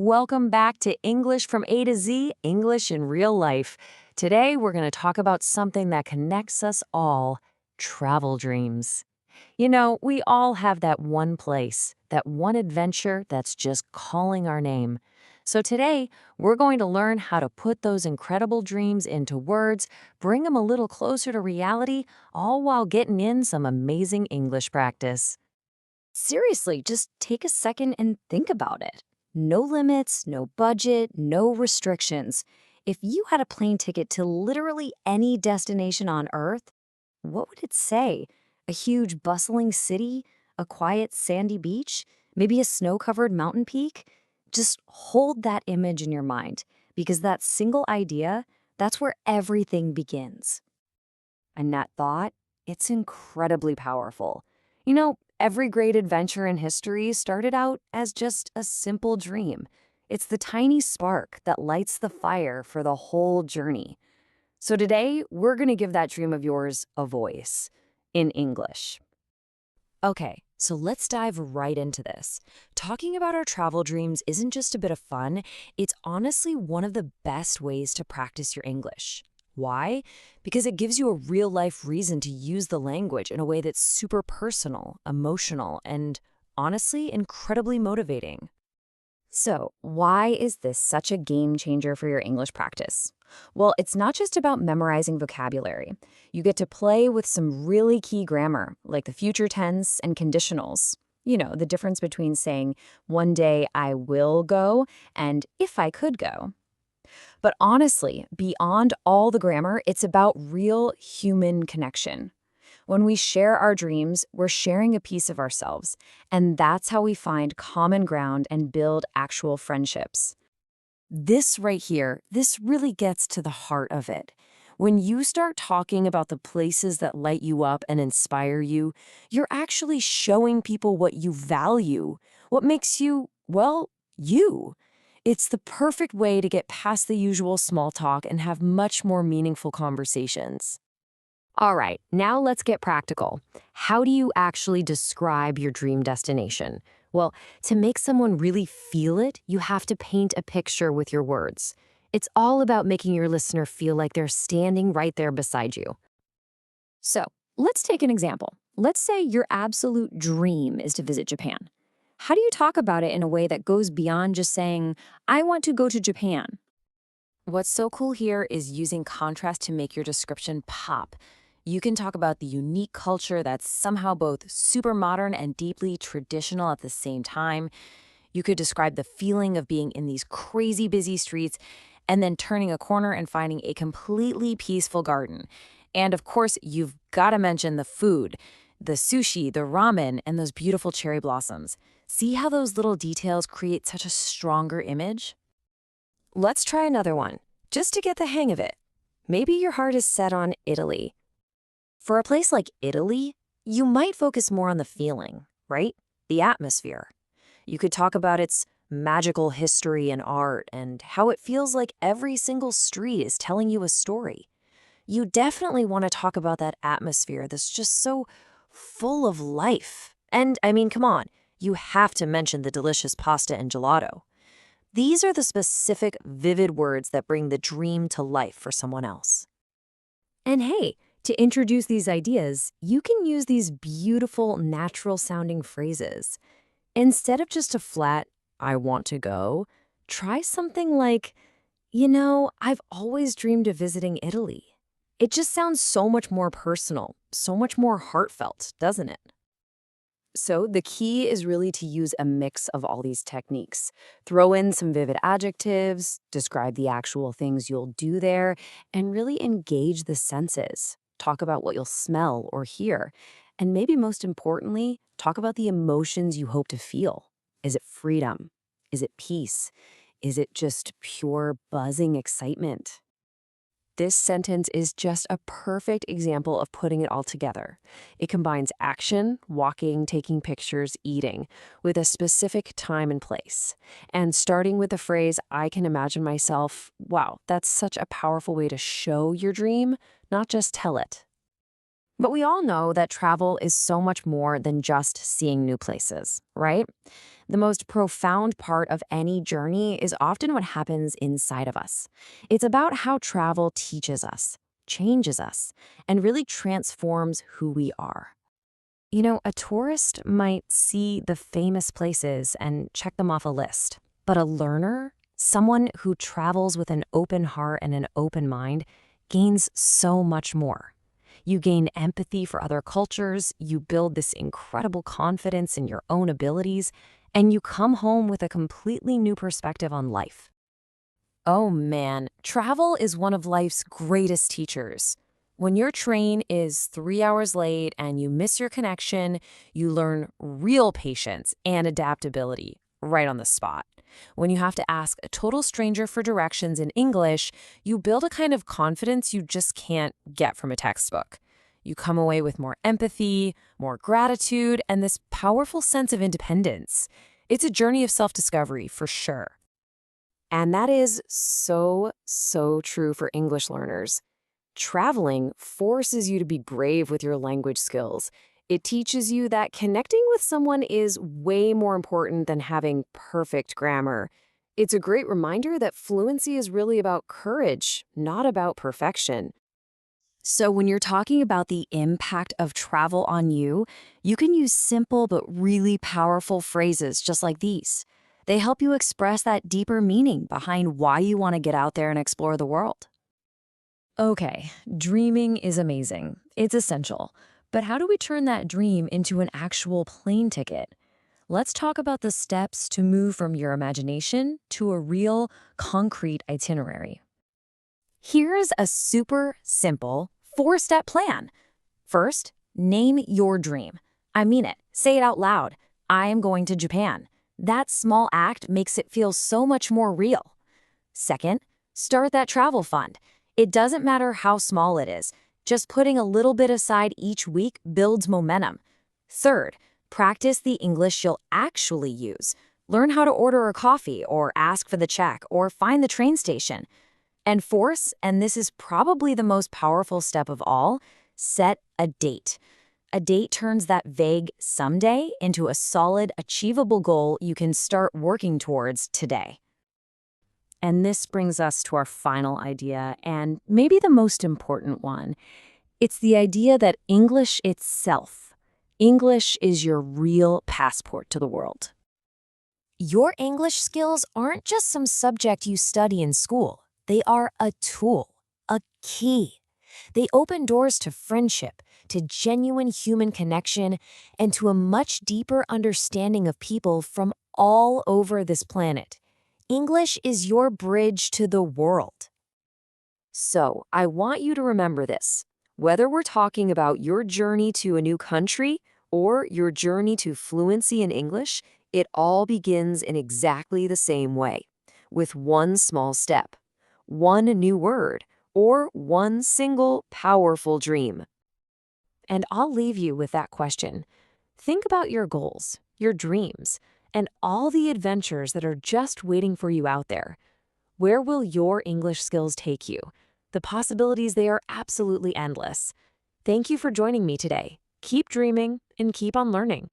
Welcome back to English from A to Z, English in Real Life. Today, we're going to talk about something that connects us all, travel dreams. You know, we all have that one place, that one adventure that's just calling our name. So today, we're going to learn how to put those incredible dreams into words, bring them a little closer to reality, all while getting in some amazing English practice. Seriously, just take a second and think about it. No limits, no budget, no restrictions. If you had a plane ticket to literally any destination on Earth, what would it say? A huge bustling city? A quiet sandy beach? Maybe a snow-covered mountain peak? Just hold that image in your mind, because that single idea, that's where everything begins. And that thought, it's incredibly powerful. You know, every great adventure in history started out as just a simple dream. It's the tiny spark that lights the fire for the whole journey. So today, we're going to give that dream of yours a voice in English. Okay, so let's dive right into this. Talking about our travel dreams isn't just a bit of fun, it's honestly one of the best ways to practice your English. Why? Because it gives you a real-life reason to use the language in a way that's super personal, emotional, and honestly, incredibly motivating. So, why is this such a game changer for your English practice? Well, it's not just about memorizing vocabulary. You get to play with some really key grammar, like the future tense and conditionals. You know, the difference between saying, one day I will go, and if I could go. But honestly, beyond all the grammar, it's about real human connection. When we share our dreams, we're sharing a piece of ourselves, and that's how we find common ground and build actual friendships. This right here, this really gets to the heart of it. When you start talking about the places that light you up and inspire you, you're actually showing people what you value, what makes you, well, you. It's the perfect way to get past the usual small talk and have much more meaningful conversations. All right, now let's get practical. How do you actually describe your dream destination? Well, to make someone really feel it, you have to paint a picture with your words. It's all about making your listener feel like they're standing right there beside you. So, let's take an example. Let's say your absolute dream is to visit Japan. How do you talk about it in a way that goes beyond just saying, I want to go to Japan? What's so cool here is using contrast to make your description pop. You can talk about the unique culture that's somehow both super modern and deeply traditional at the same time. You could describe the feeling of being in these crazy busy streets and then turning a corner and finding a completely peaceful garden. And of course, you've got to mention the food, the sushi, the ramen, and those beautiful cherry blossoms. See how those little details create such a stronger image? Let's try another one, just to get the hang of it. Maybe your heart is set on Italy. For a place like Italy, you might focus more on the feeling, right? The atmosphere. You could talk about its magical history and art and how it feels like every single street is telling you a story. You definitely want to talk about that atmosphere that's just so full of life. And I mean, come on, you have to mention the delicious pasta and gelato. These are the specific, vivid words that bring the dream to life for someone else. And hey, to introduce these ideas, you can use these beautiful, natural-sounding phrases. Instead of just a flat, I want to go, try something like, you know, I've always dreamed of visiting Italy. It just sounds so much more personal, so much more heartfelt, doesn't it? So the key is really to use a mix of all these techniques. Throw in some vivid adjectives, describe the actual things you'll do there, and really engage the senses. Talk about what you'll smell or hear. And maybe most importantly, talk about the emotions you hope to feel. Is it freedom? Is it peace? Is it just pure buzzing excitement? This sentence is just a perfect example of putting it all together. It combines action, walking, taking pictures, eating, with a specific time and place. And starting with the phrase, I can imagine myself, wow, that's such a powerful way to show your dream, not just tell it. But we all know that travel is so much more than just seeing new places, right? The most profound part of any journey is often what happens inside of us. It's about how travel teaches us, changes us, and really transforms who we are. You know, a tourist might see the famous places and check them off a list, but a learner, someone who travels with an open heart and an open mind, gains so much more. You gain empathy for other cultures, you build this incredible confidence in your own abilities, and you come home with a completely new perspective on life. Oh man, travel is one of life's greatest teachers. When your train is 3 hours late and you miss your connection, you learn real patience and adaptability right on the spot. When you have to ask a total stranger for directions in English, you build a kind of confidence you just can't get from a textbook. You come away with more empathy, more gratitude, and this powerful sense of independence. It's a journey of self-discovery for sure. And that is so, so true for English learners. Traveling forces you to be brave with your language skills. It teaches you that connecting with someone is way more important than having perfect grammar. It's a great reminder that fluency is really about courage, not about perfection. So, when you're talking about the impact of travel on you, you can use simple but really powerful phrases just like these. They help you express that deeper meaning behind why you want to get out there and explore the world. Okay, dreaming is amazing. It's essential. But how do we turn that dream into an actual plane ticket? Let's talk about the steps to move from your imagination to a real, concrete itinerary. Here's a super simple 4-step plan. First, name your dream. I mean it. Say it out loud. I am going to Japan. That small act makes it feel so much more real. Second, start that travel fund. It doesn't matter how small it is. Just putting a little bit aside each week builds momentum. Third, practice the English you'll actually use. Learn how to order a coffee or ask for the check or find the train station. And fourth, and this is probably the most powerful step of all, set a date. A date turns that vague someday into a solid, achievable goal you can start working towards today. And this brings us to our final idea, and maybe the most important one. It's the idea that English is your real passport to the world. Your English skills aren't just some subject you study in school. They are a tool, a key. They open doors to friendship, to genuine human connection, and to a much deeper understanding of people from all over this planet. English is your bridge to the world. So, I want you to remember this. Whether we're talking about your journey to a new country or your journey to fluency in English, it all begins in exactly the same way, with one small step, one new word, or one single powerful dream. And I'll leave you with that question. Think about your goals, your dreams, and all the adventures that are just waiting for you out there. Where will your English skills take you? The possibilities, they are absolutely endless. Thank you for joining me today. Keep dreaming and keep on learning.